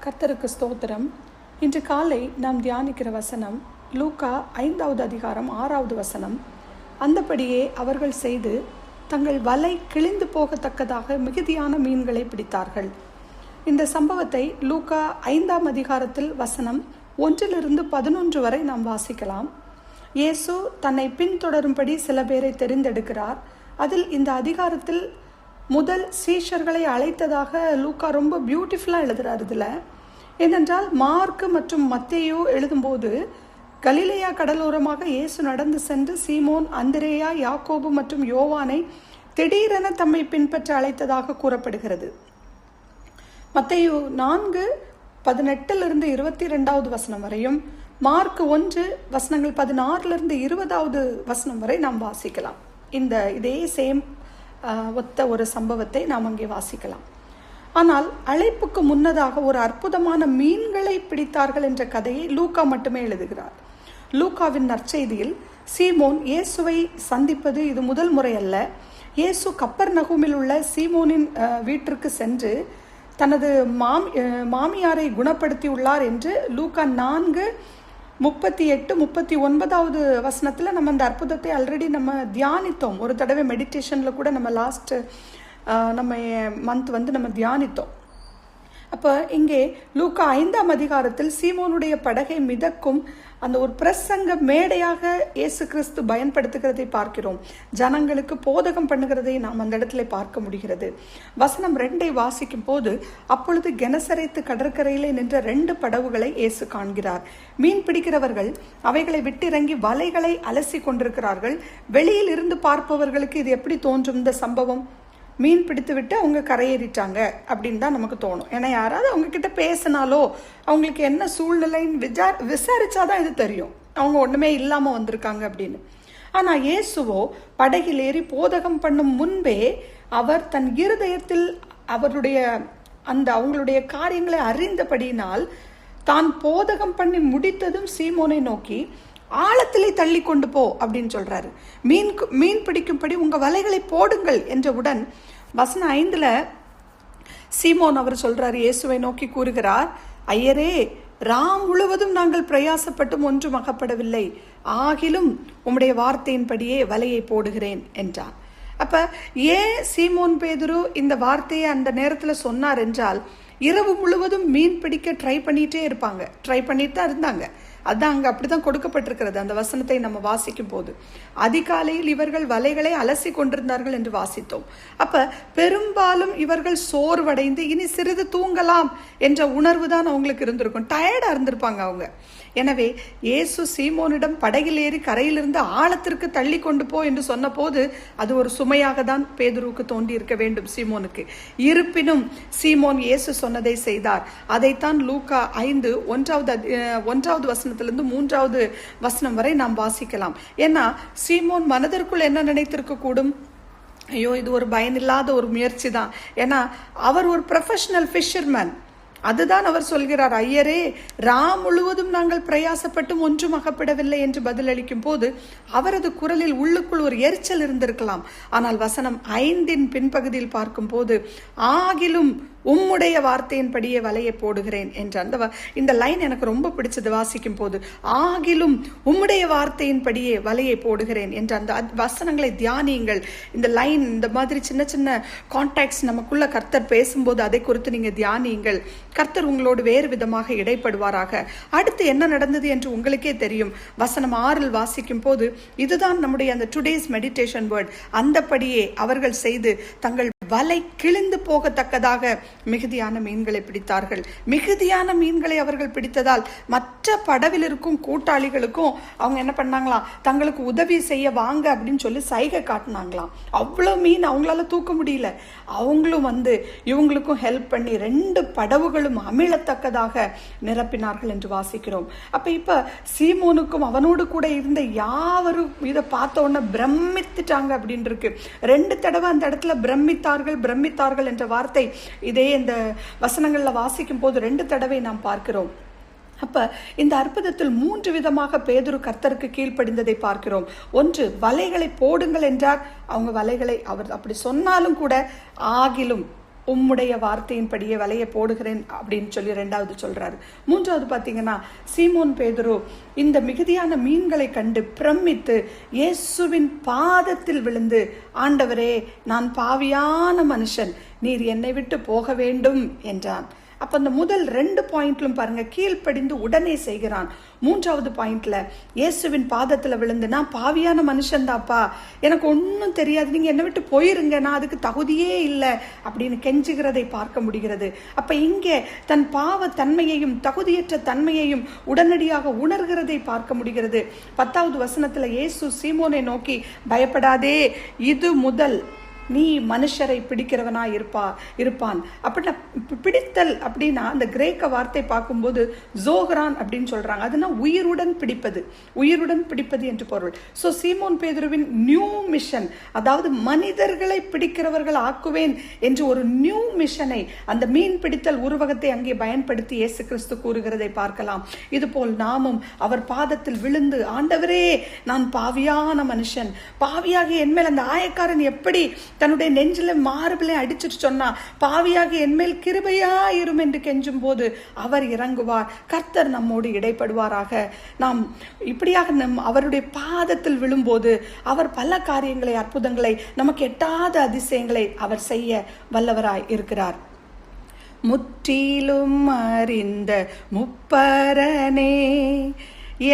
கர்த்தருக்கு ஸ்தோத்திரம். இன்று காலை நாம் தியானிக்கிற வசனம் லூக்கா 5வது அதிகாரம் 6வது வசனம். அந்தபடியே அவர்கள் செய்து தங்கள் வலை கிழிந்து போகத்தக்கதாக மிகுதியான மீன்களை பிடித்தார்கள். இந்த சம்பவத்தை லூக்கா 5ஆம் அதிகாரத்தில் வசனம் 1-11 வரை நாம் வாசிக்கலாம். இயேசு தன்னை பின்தொடரும்படி சில பேரை தெரிந்தெடுக்கிறார். அதில் இந்த அதிகாரத்தில் முதல் சீஷர்களை அழைத்ததாக லூக்கா ரொம்ப பியூட்டிஃபுல்லாக எழுதுகிறார். இதில் ஏனென்றால் மார்க்கு மற்றும் மத்தேயு எழுதும்போது கலிலேயா கடலோரமாக இயேசு நடந்து சென்று சீமோன், அந்திரேயா, யாக்கோபு மற்றும் யோவானை திடீரென தம்மை பின்பற்ற அழைத்ததாக கூறப்படுகிறது. மத்தேயு 4:18 22வது வசனம் வரையும், மார்க் 1 வசனங்கள் 16 20வது வசனம் வரை நாம் வாசிக்கலாம். இதே சேம் ஒத்த ஒரு சம்பவத்தை நாம் அங்கே வாசிக்கலாம். ஆனால் அழைப்புக்கு முன்னதாக ஒரு அற்புதமான மீன்களை பிடித்தார்கள் என்ற கதையை லூக்கா மட்டுமே எழுதுகிறார். லூக்காவின் நற்செய்தியில் சீமோன் இயேசுவை சந்திப்பது இது முதல் முறை அல்ல. இயேசு கப்பர்நகூமில் உள்ள சீமோனின் வீட்டிற்கு சென்று தனது மாமியாரை குணப்படுத்தியுள்ளார் என்று லூக்கா 4:38-39வது வசனத்தில் நம்ம அந்த அற்புதத்தை ஆல்ரெடி நம்ம தியானித்தோம். ஒரு தடவை மெடிடேஷனில் கூட நம்ம லாஸ்ட் நம்ம மந்த் நம்ம தியானித்தோம். அப்போ இங்கே லூக்கா 5ஆம் அதிகாரத்தில் சீமோனுடைய படகை மிதக்கும் அந்த ஒரு பிரசங்க மேடையாக இயேசு கிறிஸ்து பயன்படுத்துகிறதை பார்க்கிறோம். ஜனங்களுக்கு போதகம் பண்ணுகிறதை நாம் அந்த இடத்துல பார்க்க முடிகிறது. வசனம் 2 வாசிக்கும் போது, அப்பொழுது கெனசரேத்து கடற்கரையிலே நின்ற 2 படகுகளை இயேசு காண்கிறார். மீன் பிடிக்கிறவர்கள் அவைகளை விட்டிறங்கி வலைகளை அலசி கொண்டிருக்கிறார்கள். வெளியில் இருந்து பார்ப்பவர்களுக்கு இது எப்படி தோன்றும்? இந்த சம்பவம் மீன் பிடித்து விட்டு அவங்க கரையேறிட்டாங்க அப்படின்னு தான் நமக்கு தோணும். ஏன்னா யாராவது அவங்க கிட்ட பேசினாலோ அவங்களுக்கு என்ன சூழ்நிலைன்னு விசாரிச்சாதான் இது தெரியும், அவங்க ஒண்ணுமே இல்லாம வந்திருக்காங்க அப்படின்னு. ஆனா இயேசுவோ படகில் ஏறி போதகம் பண்ணும் முன்பே அவர் தன் இருதயத்தில் அவங்களுடைய காரியங்களை அறிந்தபடியினால் தான் போதகம் பண்ணி முடித்ததும் சீமோனை நோக்கி ஆழத்திலே தள்ளி கொண்டு போ அப்படின்னு சொல்றாரு. மீன் பிடிக்கும்படி உங்க வலைகளை போடுங்கள் என்றவுடன் வசனம் 5ல் சீமோன் அவர் சொல்றாரு, இயேசுவை நோக்கி கூறுகிறார், ஐயரே, ராம் முழுவதும் நாங்கள் பிரயாசப்பட்டும் ஒன்றும் அகப்படவில்லை, ஆகிலும் உம்முடைய வார்த்தையின்படியே வலையை போடுகிறேன் என்றார். அப்ப ஏன் சீமோன் பேதுரு இந்த வார்த்தையை அந்த நேரத்தில் சொன்னார் என்றால், இரவு முழுவதும் மீன் பிடிக்க ட்ரை பண்ணிட்டு தான் இருந்தாங்க. அதான் அங்கே அப்படிதான் கொடுக்கப்பட்டிருக்கிறது. அந்த வசனத்தை நம்ம வாசிக்கும் போது அதிகாலையில் இவர்கள் வலைகளை அலசி கொண்டிருந்தார்கள் என்று வாசித்தோம். அப்ப பெரும்பாலும் இவர்கள் சோர்வடைந்து இனி சிறிது தூங்கலாம் என்ற உணர்வு தான் அவங்களுக்கு இருந்திருக்கும். டயர்டா இருந்திருப்பாங்க அவங்க. எனவே இயேசு சீமோனிடம் படகில் ஏறி கரையிலிருந்து ஆழத்திற்கு தள்ளி கொண்டு போ என்று சொன்ன போது அது ஒரு சுமையாக தான் பேதுருவுக்கு தோண்டி இருக்க வேண்டும் சீமோனுக்கு. இருப்பினும் சீமோன் இயேசு சொன்னதை செய்தார். அதைத்தான் லூக்கா 5:1வது வசனத்திலிருந்து 3வது வசனம் வரை நாம் வாசிக்கலாம். ஏன்னா சீமோன் மனதிற்குள் என்ன நினைத்திருக்க கூடும்? ஐயோ, இது ஒரு பயனில்லாத ஒரு முயற்சி தான். ஏன்னா அவர் ஒரு ப்ரொஃபஷனல் ஃபிஷர்மேன். அதுதான் அவர் சொல்கிறார், ஐயரே, ராம் முழுவதும் நாங்கள் பிரயாசப்பட்டும் ஒன்றும் அகப்படவில்லை என்று பதிலளிக்கும் போது அவரது குரலில் உள்ளுக்குள் ஒரு எரிச்சல் இருந்திருக்கலாம். ஆனால் வசனம் 5இன் பின்பகுதியில் பார்க்கும் போது, ஆகிலும் உம்முடைய வார்த்தையின்படியே வலையை போடுகிறேன் என்ற இந்த லைன் எனக்கு ரொம்ப பிடிச்சது வாசிக்கும் போது. ஆகிலும் உம்முடைய வார்த்தையின்படியே வலையை போடுகிறேன் என்ற அந்த வசனங்களை தியானியுங்கள். இந்த லைன், இந்த மாதிரி சின்ன சின்ன கான்டாக்ட்ஸ் நமக்குள்ள கர்த்தர் பேசும்போது அதை குறித்து நீங்க தியானியுங்கள். கர்த்தர் உங்களோடு வேறு விதமாக இடைப்படுவாராக. அடுத்து என்ன நடந்தது என்று உங்களுக்கே தெரியும். வசனம் 6 வாசிக்கும் போது இதுதான் நம்முடைய அந்த டுடேஸ் மெடிடேஷன் வேர்ட். அந்தபடியே அவர்கள் செய்து தங்கள் வலை கிழிந்து போகத்தக்கதாக மிகுதியான மீன்களை பிடித்தார்கள். மிகுதியான மீன்களை அவர்கள் பிடித்ததால் மற்ற படவில் இருக்கும் கூட்டாளிகளுக்கும் அவங்க என்ன பண்ணாங்களாம், தங்களுக்கு உதவி செய்ய வாங்க அப்படின்னு சொல்லி சைகை காட்டினாங்களாம். அவ்வளவு மீன் அவங்களால தூக்க முடியல. அவங்களும் இவங்களுக்கும் ஹெல்ப் பண்ணி 2 படவுகளும் அமிழத்தக்கதாக நிரப்பினார்கள் என்று வாசிக்கிறோம். இப்ப சீமோனுக்கும் அவனோடு கூட இருந்த யாவரும் இதை பார்த்த உடனே பிரமித்துட்டாங்க அப்படின்னு இருக்கு. 2 தடவை அந்த இடத்துல பிரமித்தார்கள் என்ற வார்த்தை இதே இந்த வசனங்கள்ல வாசிக்கும் போது 2 தடவை நாம் பார்க்கிறோம். அப்ப இந்த அற்புதத்தில் 3 விதமாக பேதுரு கர்த்தருக்கு கீழ்ப்படிந்ததை பார்க்கிறோம். 1, வலைகளை போடுங்கள் என்றார். அவங்க வலைகளை அவர் அப்படி சொன்னாலும் கூட ஆகிலும் உம்முடைய வார்த்தையின்படியே வலையை போடுகிறேன் அப்படின்னு சொல்லி 2வது சொல்றாரு. 3வது பார்த்தீங்கன்னா சீமோன் பேதுரு இந்த மிகுதியான மீன்களை கண்டு பிரமித்து இயேசுவின் பாதத்தில் விழுந்து, ஆண்டவரே, நான் பாவியான மனுஷன், நீர் என்னை விட்டு போக வேண்டும் என்றான். அப்போ அந்த முதல் 2 பாயிண்ட்லும் பாருங்க, கீழ்ப்படிந்து உடனே செய்கிறான். 3வது பாயிண்ட்ல இயேசுவின் பாதத்தில் விழுந்து, நான் பாவியான மனுஷன்தாப்பா, எனக்கு ஒன்றும் தெரியாது, நீங்க என்னை விட்டு போயிருங்க, நான் அதுக்கு தகுதியே இல்லை அப்படின்னு கெஞ்சுகிறதை பார்க்க முடிகிறது. அப்ப இங்கே தன் பாவ தன்மையையும் தகுதியற்ற தன்மையையும் உடனடியாக உணர்கிறதை பார்க்க முடிகிறது. 10வது வசனத்துல இயேசு சீமோனை நோக்கி, பயப்படாதே, இது முதல் நீ மனுஷரை பிடிக்கிறவனா இருப்பான். அப்படின்னா பிடித்தல் அப்படின்னா அந்த கிரேக்க வார்த்தை பார்க்கும்போது ஜோகரான் அப்படின்னு சொல்றாங்க. அதுனா உயிருடன் பிடிப்பது என்று பொருள். ஸோ சீமோன் பேதுருவின் நியூ மிஷன், அதாவது மனிதர்களை பிடிக்கிறவர்கள் ஆக்குவேன் என்று ஒரு நியூ மிஷனை அந்த மீன் பிடித்தல் உருவகத்தை அங்கே பயன்படுத்தி இயேசு கிறிஸ்து கூறுகிறதை பார்க்கலாம். இதுபோல் நாமும் அவர் பாதத்தில் விழுந்து, ஆண்டவரே, நான் பாவியான மனுஷன், பாவியாக என்மேல் அந்த ஆயக்காரன் எப்படி தன்னுடைய நெஞ்சில மார்பிளை அடிச்சுட்டு சொன்னா, பாவியாக என்மேல் கிருபையாயிரும் என்று கெஞ்சும் போது அவர் இறங்குவார். கர்த்தர் நம்மோடு இடைப்படுவாராக. நாம் இப்படியாக அவருடைய பாதத்தில் விழும்போது அவர் பல காரியங்களை, அற்புதங்களை, நமக்கு எட்டாத அதிசயங்களை அவர் செய்ய வல்லவராய் இருக்கிறார். முற்றிலும் அறிந்த முப்பரனே,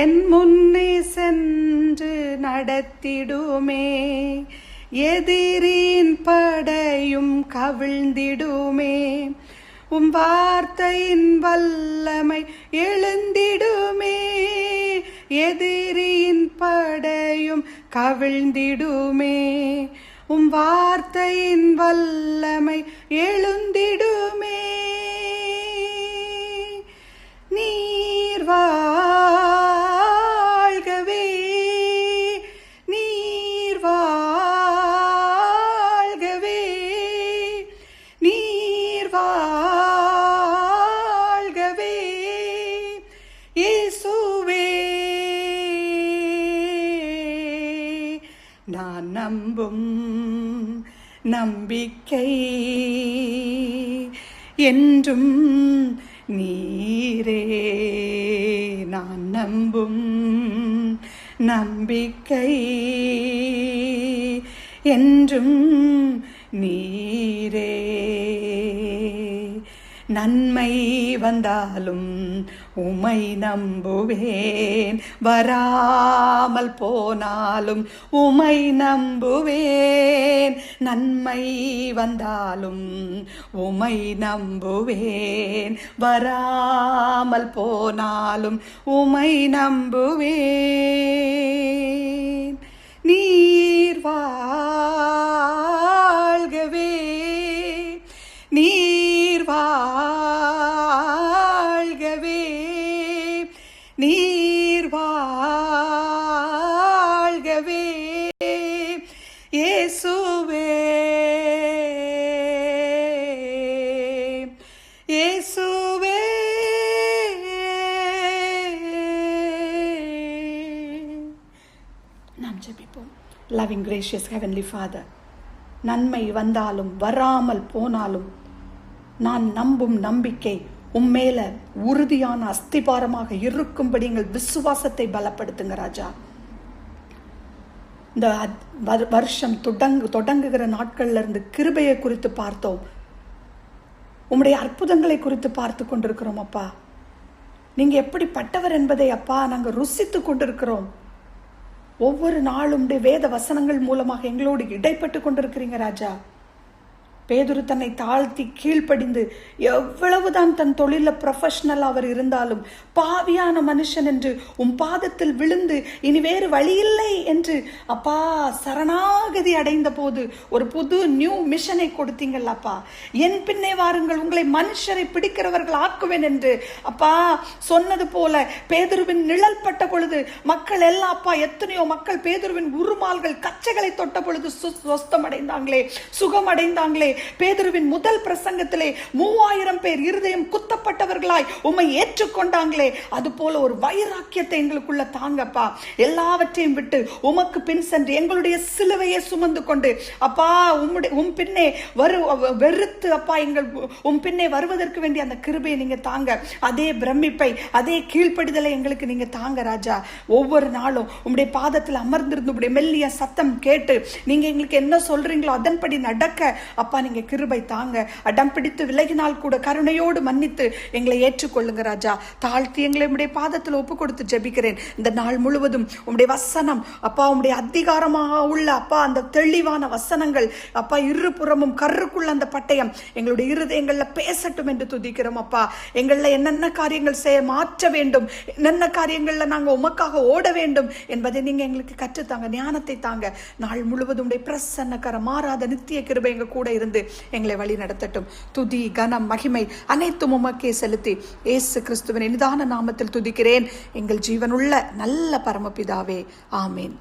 என் முன்னே சென்று நடத்திடுமே, எதிரின் படையும் கவிழ்ந்திடுமே, உம் வார்த்தையின் வல்லமை எழுந்திடுமே, எதிரியின் படையும் கவிழ்ந்திடுமே, உம் வார்த்தையின் வல்லமை எழுந்திடுமே, நீர் வாழ்கவே, நீர் வாழ்கவே, நீர் வாழ்கவே, இயேசுவே, நான் நம்பும் நம்பிக்கை என்றும் நீரே, நான் நம்பும் நம்பிக்கை என்றும் நீரே, நன்மை வந்தாலும் உமை நம்புவேன், வராமல் போனாலும் உமை நம்புவேன், நன்மை வந்தாலும் உமை நம்புவேன், வராமல் போனாலும் உமை நம்புவேன், நீர் வாழ்கவே, நீர் வாழ்கவே, நீர் வாழ்கவே, இயேசுவே, இயேசுவே. நாம் ஜெபிப்போம். லவ்விங் கிரேஷியஸ் ஹெவன்லி ஃபாதர், நன்மை வந்தாலும் வராமல் போனாலும் நான் நம்பும் நம்பிக்கை உம்மேல உறுதியான அஸ்திபாரமாக இருக்கும்படி எங்கள் விசுவாசத்தை பலப்படுத்துங்க ராஜா. இந்த வருஷம் தொடங்குகிற நாட்கள்ல இருந்து கிருபையை குறித்து பார்த்தோம், உம்முடைய அற்புதங்களை குறித்து பார்த்து கொண்டிருக்கிறோம் அப்பா. நீங்க எப்படிப்பட்டவர் என்பதை அப்பா நாங்கள் ருசித்து கொண்டிருக்கிறோம். ஒவ்வொரு நாளும் வேத வசனங்கள் மூலமாக எங்களோடு இடைப்பட்டு கொண்டிருக்கிறீங்க ராஜா. பேதுரு தன்னை தாழ்த்தி கீழ்ப்படிந்து, எவ்வளவுதான் தன் தொழில ப்ரொஃபஷனல் அவர் இருந்தாலும், பாவியான மனுஷன் என்று உம் பாதத்தில் விழுந்து இனி வேறு வழியில்லை என்று அப்பா சரணாகதி அடைந்த போது ஒரு புது நியூ மிஷனை கொடுத்தீங்கள் அப்பா. என் பின்னே வாருங்கள், உங்களை மனுஷரை பிடிக்கிறவர்கள் ஆக்குவேன் என்று அப்பா சொன்னது போல பேதுருவின் நிழல் பட்ட பொழுது மக்கள் எல்லாம் அப்பா, எத்தனையோ மக்கள் பேதுருவின் உருமால்கள் கச்சைகளை தொட்ட பொழுது சுஸ்தம் அடைந்தாங்களே, சுகம் அடைந்தாங்களே. பேதுருவின் முதல் பிரசங்கத்திலே 3000 பேர் இருதயம் குத்தப்பட்டவர்களாய் உம்மை ஏற்றுக்கொண்டாங்களே, அது போல ஒரு வைராக்கியத்தை எங்களுக்குள்ள தாங்கப்பா. எல்லாவற்றையும் விட்டு உமக்கு பின் சென்று எங்களுடைய சிலுவையை சுமந்து கொண்டு அப்பா உம் பின்னே வெறுத்து அப்பா உம் பின்னே வருவதற்கு வேண்டிய அந்த கிருபையை நீங்க தாங்க. அதே பிரமிப்பை, அதே கீழ்ப்படிதலை எங்களுக்கு நீங்க தாங்க ராஜா. ஒவ்வொரு நாளும் உம்முடைய பாதத்தில் அமர்ந்திருந்து உம்முடைய மெல்லிய சத்தம் கேட்டு நீங்க எங்களுக்கு என்ன சொல்றீங்களோ அதன்படி நடக்க அப்பா நீங்க கிருபை தாங்க. அடம் பிடித்து விலகினால் கூட கருணையோடு மன்னித்து எங்களை ஏற்றுக்கொள்ளுங்க ராஜா. தாழ்த்தி எங்களை உம்முடைய பாதத்தில் ஒப்பு கொடுத்து ஜெபிக்கிறேன். இந்த நாள் முழுவதும் உம்முடைய வசனம் அப்பா, உம்முடைய அதிகாரமாக உள்ள அப்பா அந்த தெளிவான வசனங்கள் அப்பா இருபுறமும் கருக்குள்ள அந்த பட்டயம் எங்களுடைய இருதயங்கள்ல பேசட்டும் என்று துதிக்கிறோம் அப்பா. எங்கள்ல என்னென்ன காரியங்கள் செய்ய மாற்ற வேண்டும், என்னென்ன காரியங்கள்ல நாங்க உமக்காக ஓட வேண்டும் என்பதை நீங்க எங்களுக்கு கற்றுத்தாங்க, ஞானத்தை தாங்க. நாள் முழுவதும் பிரசன்னக்கர மாறாத நித்திய கிருபை எங்க கூட இருந்து எங்களை வழி நடத்தட்டும். துதி கனம் மகிமை அனைத்தும் உமக்கே செலுத்தி இயேசு கிறிஸ்துவின் இனிதான நாமத்தில் துதிக்கிறேன் எங்கள் ஜீவனுள்ள நல்ல பரமபிதாவே, ஆமேன்.